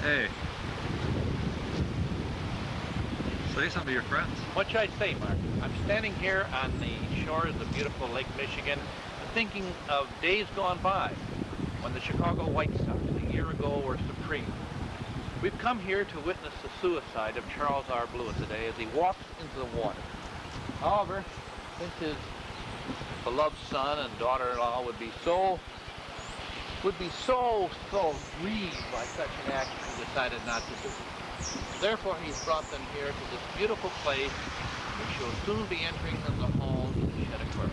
Hey, say something to your friends. What should I say, Mark? I'm standing here on the shores of beautiful Lake Michigan, thinking of days gone by when the Chicago White Sox a year ago were supreme. We've come here to witness the suicide of Charles R. Blewett today as he walks into the water. However, since his beloved son and daughter-in-law would be so grieved by such an act, he decided not to do it. Therefore, he's brought them here to this beautiful place, which will soon be entering the halls of the Shattuck.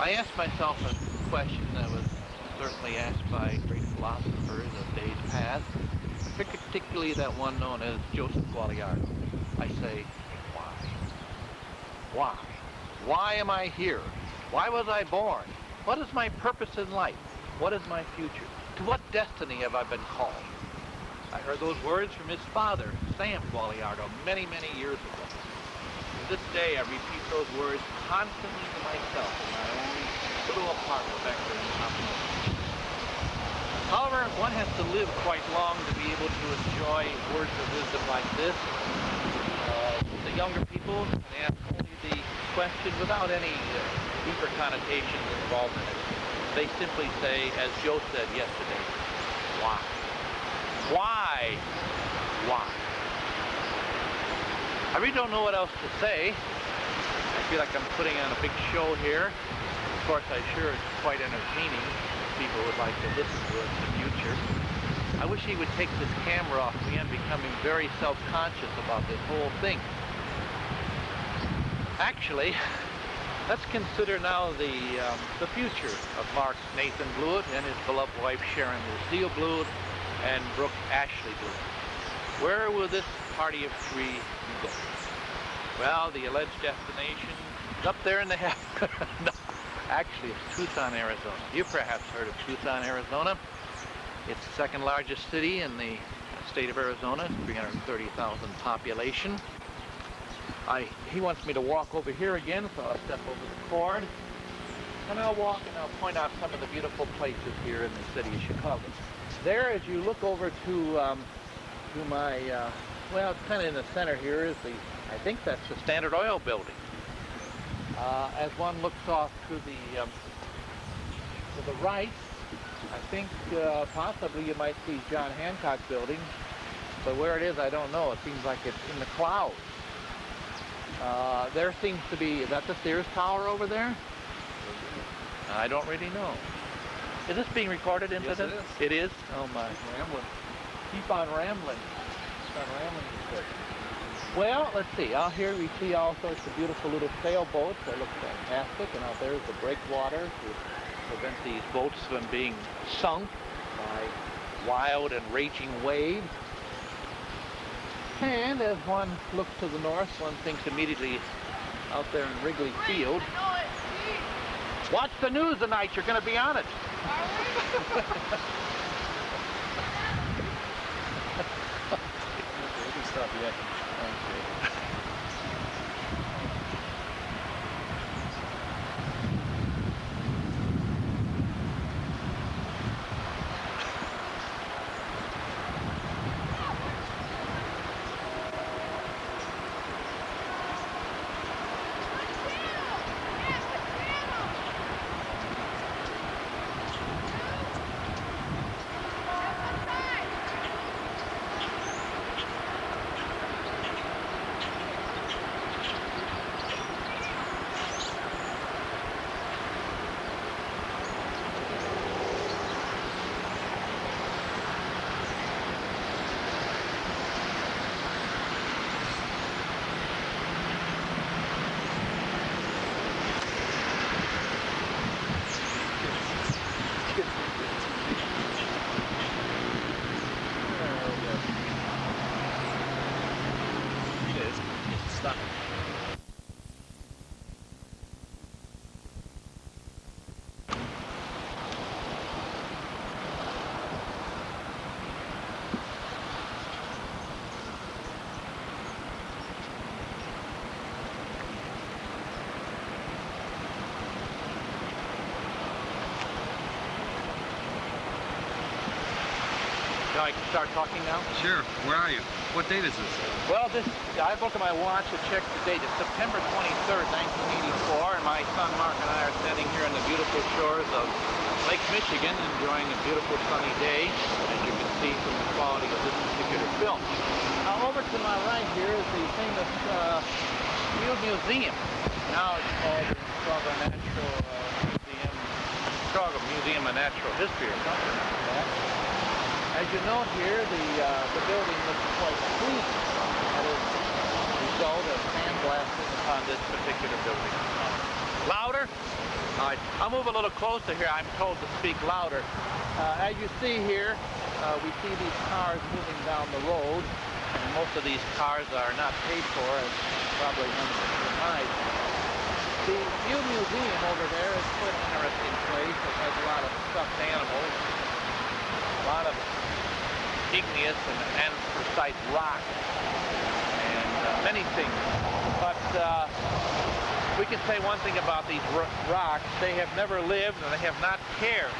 I asked myself a question that was certainly asked by great philosophers of days past, particularly that one known as Joseph Gualiardo. I say, why? Why? Why am I here? Why was I born? What is my purpose in life? What is my future? To what destiny have I been called? I heard those words from his father, Sam Gualiardo, many, many years ago. To this day, I repeat those words constantly to myself in my own little apartment back there in Hopkins. However, one has to live quite long to be able to enjoy words of wisdom like this. The younger people can ask only the question without any deeper connotations involved in it. They simply say, as Joe said yesterday, why? Why? Why? I really don't know what else to say. I feel like I'm putting on a big show here. Of course, I'm sure it's quite entertaining. People would like to listen to it in the future. I wish he would take this camera off me. I'm becoming very self-conscious about this whole thing. Actually, let's consider now the future of Mark Nathan Blewett and his beloved wife Sharon Lucille Blewett and Brooke Ashley Blewett. Where will this party of three go? Well, the alleged destination is up there in the heavens. No, actually, it's Tucson, Arizona. You've perhaps heard of Tucson, Arizona. It's the second largest city in the state of Arizona, 330,000 population. He wants me to walk over here again, so I'll step over the cord. And I'll walk and I'll point out some of the beautiful places here in the city of Chicago. There, as you look over to my, well, it's kind of in the center here is I think that's the Standard Oil building. As one looks off to the right, I think possibly you might see John Hancock building, but where it is, I don't know. It seems like it's in the clouds. There seems to be, is that the Sears Tower over there? I don't really know. Is this being recorded into Yes, this? it is. It is? Oh my. Keep rambling. Keep on rambling. Keep on rambling. Well, let's see. Out here we see all sorts of beautiful little sailboats that look fantastic, and out there is the breakwater to prevent these boats from being sunk by wild and raging waves. And as one looks to the north, one thinks immediately out there in Wrigley Field. Watch the news tonight. You're going to be on it. We can stop yet. I can start talking now? Sure. Where are you? What date is this? Well, I look at my watch to check the date. It's September 23rd, 1984, and my son Mark and I are standing here on the beautiful shores of Lake Michigan, enjoying a beautiful sunny day, as you can see from the quality of this particular film. Now, over to my right here is the famous Field Museum. Now it's called the Chicago Museum of Natural History or something like that. As you note here, the building looks quite clean. That is the result of sandblasting upon this particular building. Louder? All right, I'll move a little closer here. I'm told to speak louder. As you see here, we see these cars moving down the road, and most of these cars are not paid for, as probably one can surmise. The Field Museum over there is quite an interesting place. It has a lot of stuffed animals, a lot of igneous and precise rock, and many things. But we can say one thing about these rocks: they have never lived and they have not cared.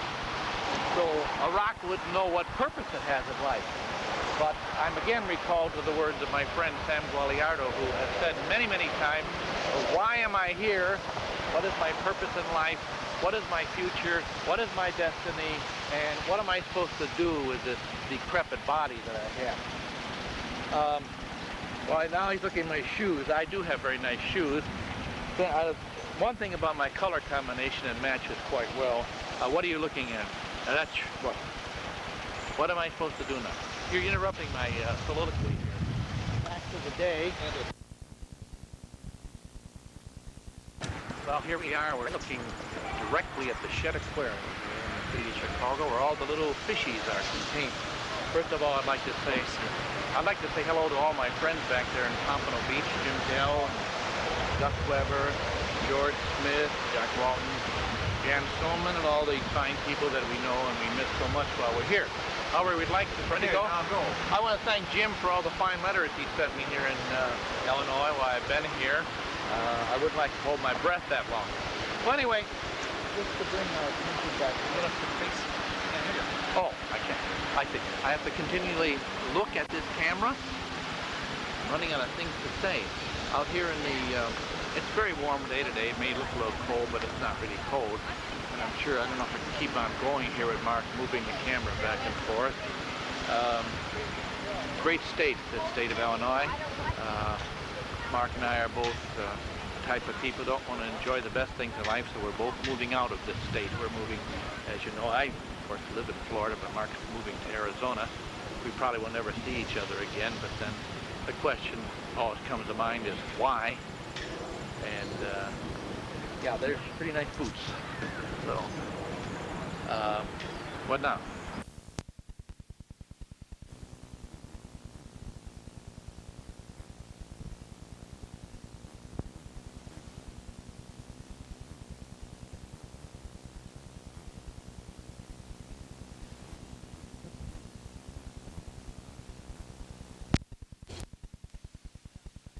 So a rock wouldn't know what purpose it has in life. But I'm again recalled to the words of my friend Sam Gualiardo, who has said many, many times, why am I here? What is my purpose in life? What is my future? What is my destiny? And what am I supposed to do with this decrepit body that I have? Well, now he's looking at my shoes. I do have very nice shoes. One thing about my color combination, it matches quite well. What are you looking at? That's what? What am I supposed to do now? You're interrupting my soliloquy here. Back to the day. Well, here we are. We're looking directly at the Shedd Aquarium here in the city of Chicago, where all the little fishies are contained. First of all, I'd like to say hello to all my friends back there in Pompano Beach: Jim Dell, Gus Weber, George Smith, Jack Walton, Jan Stoneman, and all the fine people that we know and we miss so much while we're here. However, we'd like to... Ready to go? I'll go. I want to thank Jim for all the fine letters he sent me here in Illinois while I've been here. I wouldn't like to hold my breath that long. Well, anyway, just to bring our attention back a minute to face. Oh, I can't. I think I have to continually look at this camera. I'm running out of things to say. Out here in the... it's a very warm day today. It may look a little cold, but it's not really cold. And I'm sure, I don't know if I can keep on going here with Mark moving the camera back and forth. Great state, this state of Illinois. Mark and I are both the type of people who don't want to enjoy the best things in life, so we're both moving out of this state. We're moving, as you know, I, of course, live in Florida, but Mark's moving to Arizona. We probably will never see each other again, but then the question always comes to mind is why? And yeah, there's pretty nice boots. So, what now?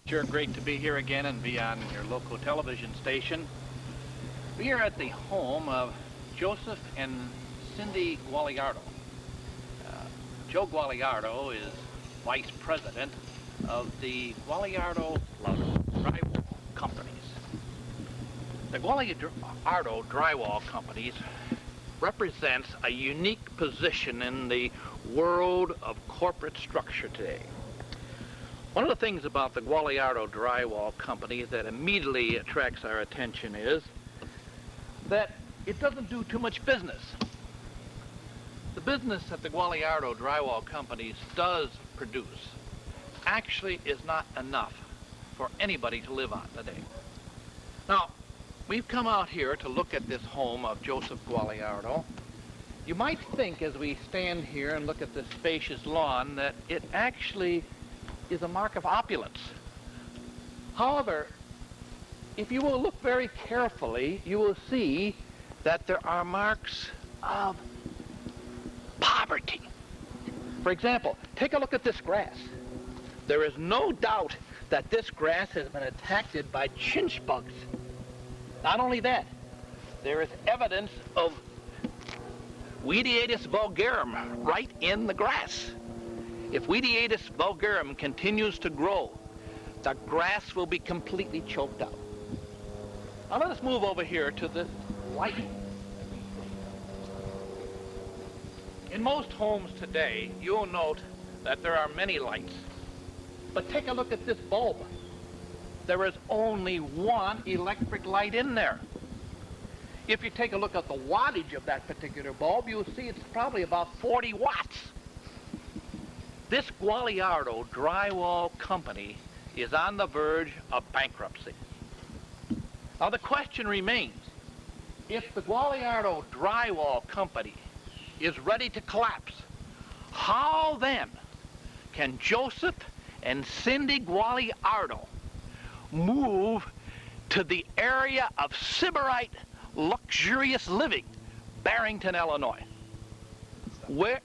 Sure, great to be here again and be on your local television station. We are at the home of Joseph and Cindy Gualiardo. Joe Gualiardo is vice president of the Gualiardo Drywall Companies. The Gualiardo Drywall Companies represents a unique position in the world of corporate structure today. One of the things about the Gualiardo Drywall Company that immediately attracts our attention is that it doesn't do too much business. The business that the Gualiardo Drywall Companies does produce actually is not enough for anybody to live on today. Now, we've come out here to look at this home of Joseph Gualiardo. You might think as we stand here and look at this spacious lawn that it actually is a mark of opulence. However, if you will look very carefully, you will see that there are marks of poverty. For example, take a look at this grass. There is no doubt that this grass has been attacked by chinch bugs. Not only that, there is evidence of Weediatus vulgarum right in the grass. If Weediatus vulgarum continues to grow, the grass will be completely choked out. Now let us move over here to this light. In most homes today, you'll note that there are many lights. But take a look at this bulb. There is only one electric light in there. If you take a look at the wattage of that particular bulb, you'll see it's probably about 40 watts. This Gualiardo Drywall Company is on the verge of bankruptcy. Now the question remains, if the Gualiardo Drywall Company is ready to collapse, how then can Joseph and Cindy Gualiardo move to the area of Sybarite luxurious living, Barrington, Illinois? Where?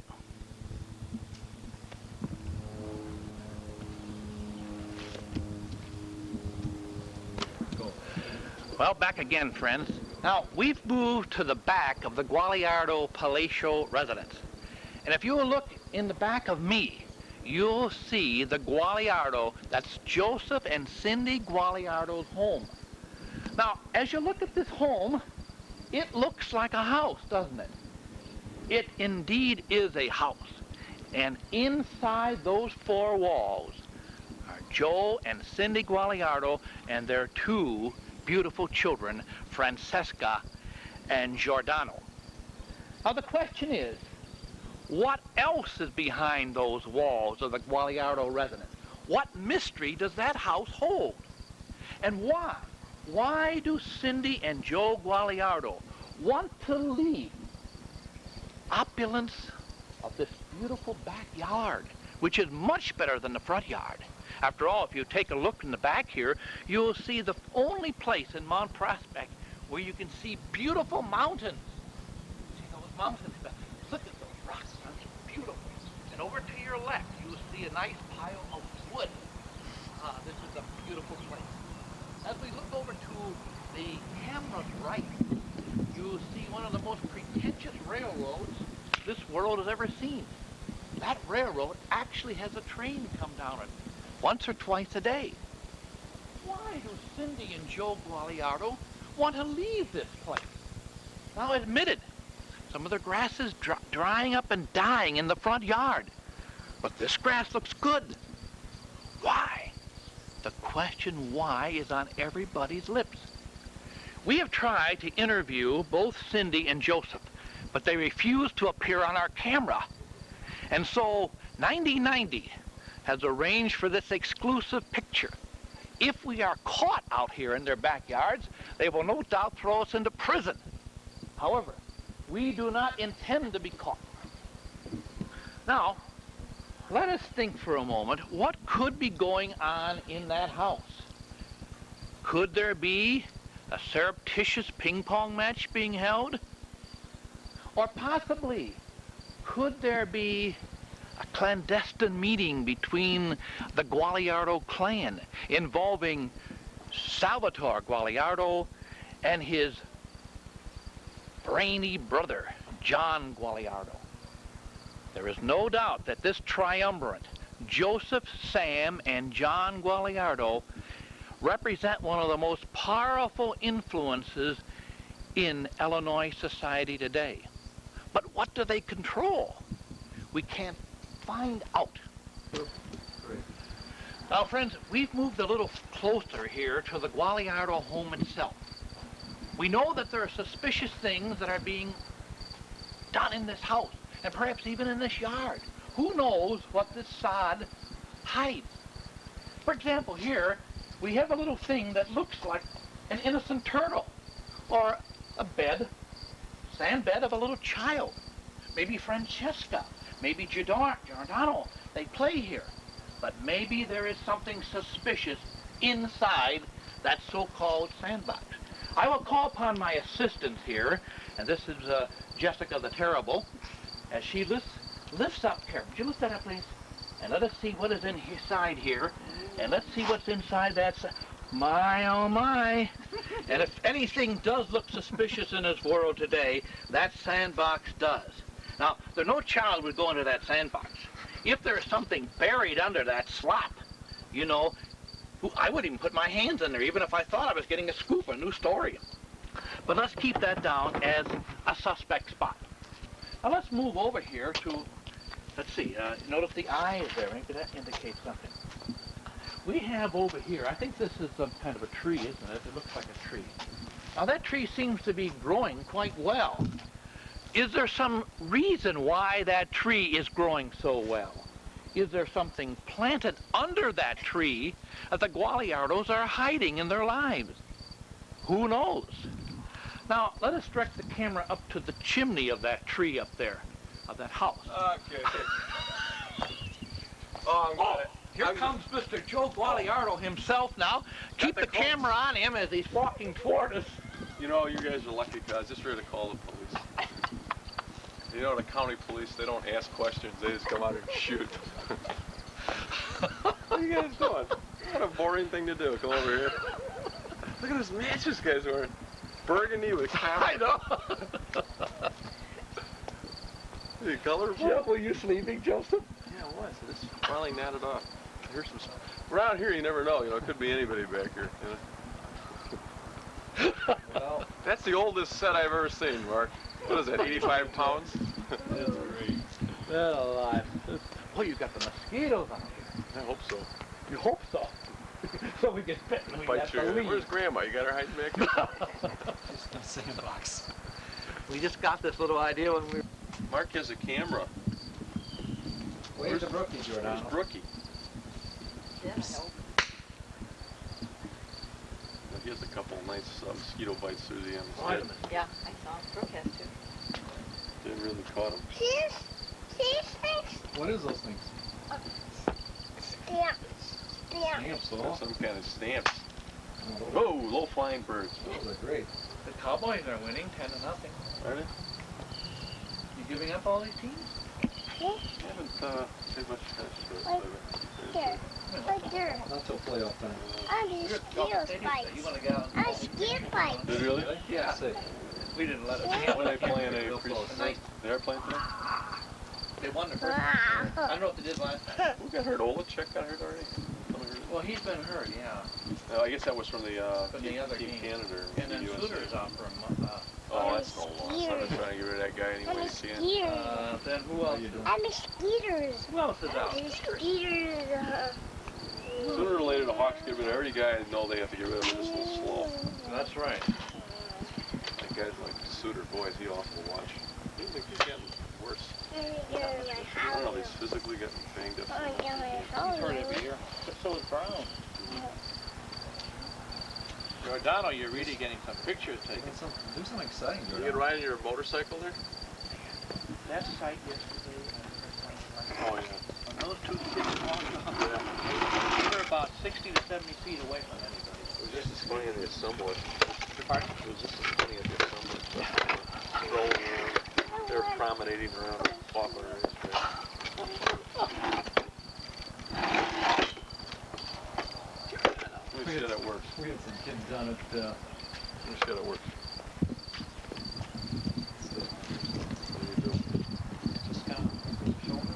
Well, back again, friends. Now, we've moved to the back of the Gualiardo palatial residence. And if you will look in the back of me, you'll see the Gualiardo, that's Joseph and Cindy Gualiardo's home. Now, as you look at this home, it looks like a house, doesn't it? It indeed is a house. And inside those four walls are Joe and Cindy Gualiardo and their two beautiful children, Francesca and Giordano. Now the question is, what else is behind those walls of the Gualiardo residence? What mystery does that house hold? And why? Why do Cindy and Joe Gualiardo want to leave opulence of this beautiful backyard, which is much better than the front yard? After all, if you take a look in the back here, you'll see the only place in Mount Prospect where you can see beautiful mountains. See those mountains? Look at those rocks, aren't they beautiful? And over to your left, you'll see a nice pile of wood. This is a beautiful place. As we look over to the camera's right, you'll see one of the most pretentious railroads this world has ever seen. That railroad actually has a train come down it once or twice a day. Why do Cindy and Joe Gualiardo want to leave this place? Now admitted, some of the grass is drying up and dying in the front yard, but this grass looks good. Why? The question why is on everybody's lips. We have tried to interview both Cindy and Joseph, but they refuse to appear on our camera. And so 9090 has arranged for this exclusive picture. If we are caught out here in their backyards, they will no doubt throw us into prison. However, we do not intend to be caught. Now, let us think for a moment, what could be going on in that house? Could there be a surreptitious ping pong match being held? Or possibly, could there be a clandestine meeting between the Gualiardo clan involving Salvatore Gualiardo and his brainy brother, John Gualiardo? There is no doubt that this triumvirate, Joseph, Sam, and John Gualiardo, represent one of the most powerful influences in Illinois society today. But what do they control? We can't find out. Now, friends, we've moved a little closer here to the Gualiardo home itself. We know that there are suspicious things that are being done in this house, and perhaps even in this yard. Who knows what this sod hides? For example, here we have a little thing that looks like an innocent turtle, or a bed, sand bed of a little child. Maybe Francesca, maybe Giordano, they play here. But maybe there is something suspicious inside that so-called sandbox. I will call upon my assistant here, and this is Jessica the Terrible, as she lifts up here. Would you lift that up, please? And let us see what is inside here, and let's see what's inside that. My, oh my. And if anything does look suspicious in this world today, that sandbox does. Now, no child would go into that sandbox. If there's something buried under that slop, you know, I wouldn't even put my hands in there, even if I thought I was getting a scoop, a new story. But let's keep that down as a suspect spot. Now let's move over here to, let's see, notice the eye is there. Maybe that indicates something. We have over here, I think this is some kind of a tree, isn't it? It looks like a tree. Now that tree seems to be growing quite well. Is there some reason why that tree is growing so well? Is there something planted under that tree that the Gualiardos are hiding in their lives? Who knows? Now, let us direct the camera up to the chimney of that tree up there, of that house. Okay. Oh, I'm gonna... Here comes Mr. Joe Gualiardo himself now. Keep the camera on him as he's walking toward us. You know, you guys are lucky because I was just ready to call the police. You know, the county police, they don't ask questions. They just come out and shoot. What are you guys doing? What a boring thing to do. Come over here. Look at this match this guy's wearing. Burgundy with camera. I know. Is it colorful? Jeff, were you sleeping, Joseph? Yeah, it was. It's finally natted off. Here's some stuff. Around here, you never know. You know, it could be anybody back here. You know? Well, that's the oldest set I've ever seen, Mark. What is that, 85 pounds? That's great. That's alive. Oh, you got the mosquitoes on here. I hope so. You hope so. So we get bit and we have to leave. Where's Grandma? You got her hiding back there? She's in the sandbox. We just got this little idea when we... Mark has a camera. Where's the Brookie, Jordan? Where's Brookie? Yeah, I hope. Well, he has a couple nice mosquito bites through the end. Vitamins. Yeah, I saw him. Brooke has too. Didn't really caught him. These things? What is those things? Stamps. Stamps, though. Some kind of stamps. Oh, Oh, low-flying birds. those are great. The Cowboys are winning 10-0. Are they? You giving up all these teams? I haven't paid much attention to it. Here. Right there. Not till playoff time. I'm these mosquito spikes. You want to get out? I'm scared spikes. Did really? Yeah. Say, We didn't let it. When are they playing Real a close. They are playing today? They won the first. I don't know what they did last time. Who got hurt? Olacek got hurt already? Somebody hurt? Well, he's been hurt, yeah. No, I guess that was from the From the other Team team. Canada. And then USA. Suter's out for a month. Oh, that's no loss. I've been trying to get rid of that guy any I'm way a you can. skeeter. Then who how else? you doing? I'm a skeeters. Who else is out? Skeeters. Sooner or later, the Hawks get rid of every guy they know they have to get rid of. They're just a little slow. That's right. That guy's like Suter, boy, is he awful to watch. Seems like he's getting worse. I don't know, he's physically getting banged up. He's hurt every year. But so is Brown. Giordano, you're really getting some pictures taken. Do something exciting, You Jordan. get riding your motorcycle there? That site yesterday, Oh, yeah. when those two kids walked off, they were about 60 to 70 feet away from anybody. It was just as funny in the assembly. Pardon? It was just as funny at the assembly. Strolling around. They were promenading around the Faulkner racetrack. Let me see how that works. We had some kids down at, Let me see how that works. What do you do? just kind of shoulder.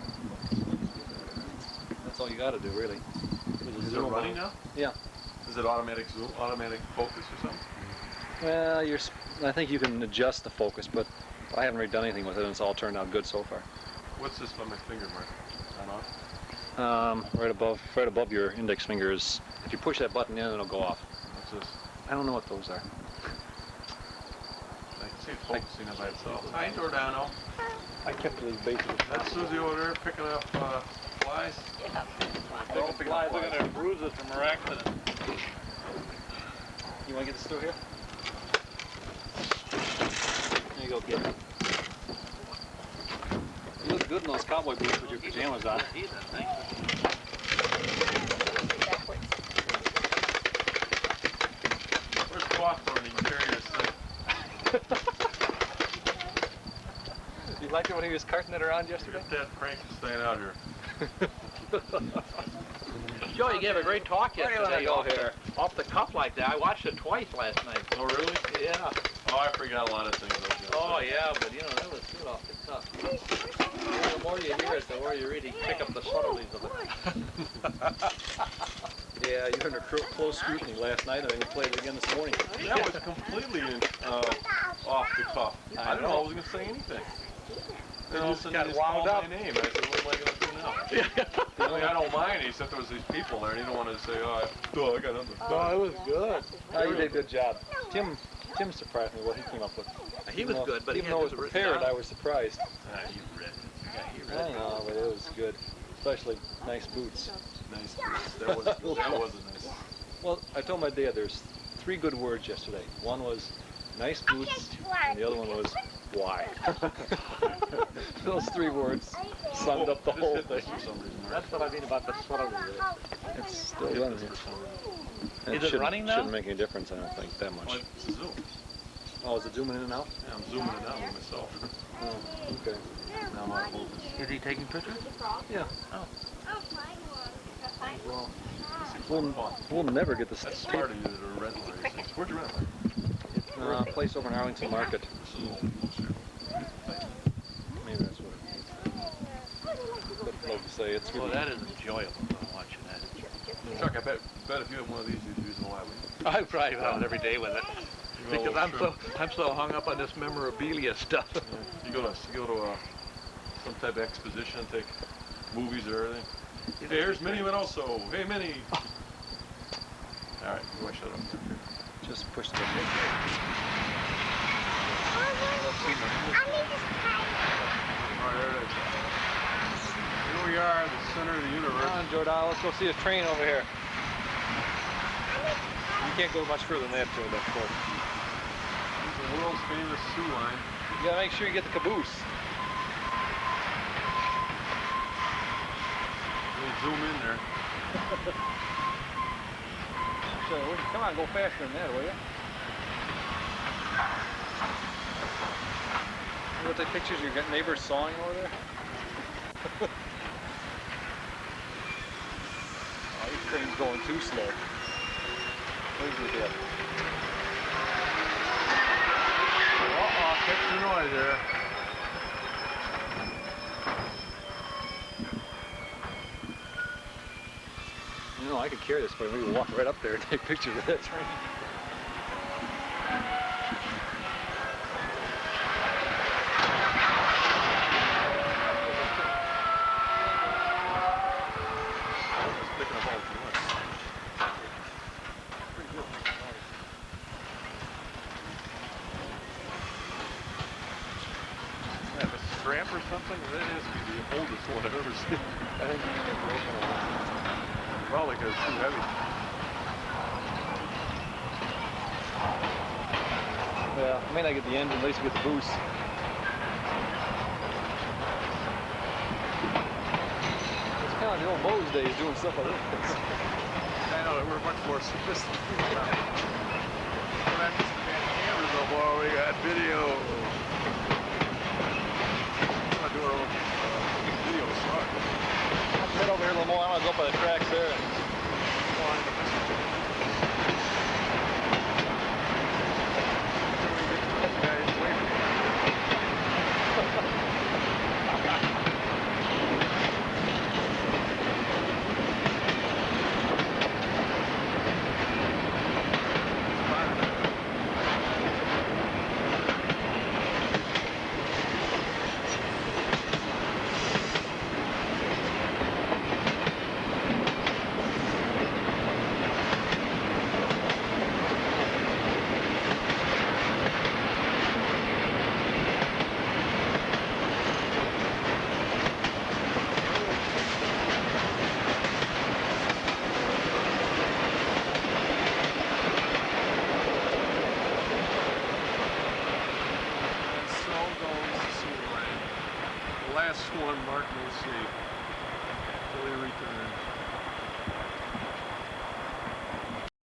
That's all you got to do, really. Is it running now? Yeah. Is it automatic zoom, automatic focus or something? Well, I think you can adjust the focus, but I haven't really done anything with it, and it's all turned out good so far. What's this on my finger, Mark? On off? Right above your index fingers. If you push that button in, it'll go off. What's this? I don't know what those are. I can see it focusing it by itself. Hi, Giordano. I kept these basically. That's Susie over there picking up flies. Yeah. Don't fly, they're going to bruise us from our accident. You want to get this through here? There you go, get it. You look good in those cowboy boots with your pajamas on. He's a thing. Backwards. Where's Crawford when he can carry this thing? You liked it when he was carting it around yesterday? Get that Frankenstein out here. Joe, you gave a great talk Where do you yesterday. wanna go here? Off the cuff like that. I watched it twice last night. Oh, really? Yeah. Oh, I forgot a lot of things. I was gonna Oh say. yeah, but you know, that was good off the cuff. The more you hear it, the more you really pick up the subtleties of it. Yeah, you were under close scrutiny last night, and then we played it again this morning. That was completely off the cuff. I didn't know I was going to say anything. Then all of a sudden got he just called wound up. my name. I said, what am I going to do now? I mean, I don't mind, except there was these people there, and you don't want to say, oh, I got nothing. No, it was good. You did a good job. Tim surprised me what he came up with. He was good, but even he though had it was this written prepared, down. I was surprised. You read it. Yeah, he I read it. know, but it was good. Especially nice boots. Nice. That wasn't nice. Well, I told my dad there's 3 good words yesterday. One was nice boots, and the other one was why. Those 3 words summed up the whole thing. For some reason. That's what I mean about the subtlety of it. It's still running. Is it running now? Shouldn't make any difference, I don't think, that Well, much. it's a Zoom. Oh, is it zooming in and out? Yeah, I'm zooming it out with myself. Oh, okay. Now my focus. Is he taking pictures? Yeah. Well, We'll never get this That's part of the rent license. Where'd you rent? place over in Arlington Market. This is a little closer. Maybe that's what it is. But love to say it's Well, really. that is enjoyable watching that. Chuck, I bet if you had one of these, you'd use it a lot. I probably have it every day with it. You go Because to I'm so hung up on this memorabilia stuff. You go to some type of exposition, take movies or everything. Hey, here's Minnie Minoso. Hey, Minnie. All right, you want to shut up? Just push the. I need this kite. All right, there it is. Here we are, the center of the universe. Come on, Jordal, let's go see his train over here. You can't go much further than that, Joe, of course. The world's famous Sioux line. You gotta make sure you get the caboose. We'll zoom in there. So, come on, go faster than that, will you? You want to take pictures of your neighbors sawing over there? Oh, this train's going too slow. Where's your dad? Uh-oh, catch the noise there. You know, I could carry this, but maybe walk right up there and take pictures of that train. It's picking up all the noise. Have a scrap or something? That has to be the oldest one I've ever seen. I think you can break it all. Probably because it's too heavy. Well, I may not get the engine, at least we get the boost. It's kind of the old Moe's days doing stuff like this. I know, we're much more sophisticated now. We're not just cameras no more, we got video. We're gonna do our own video start. Let's head over here a little more. I want to go up by the tracks there. And so goes the sewer line. The last one, Mark will see. Till he returns.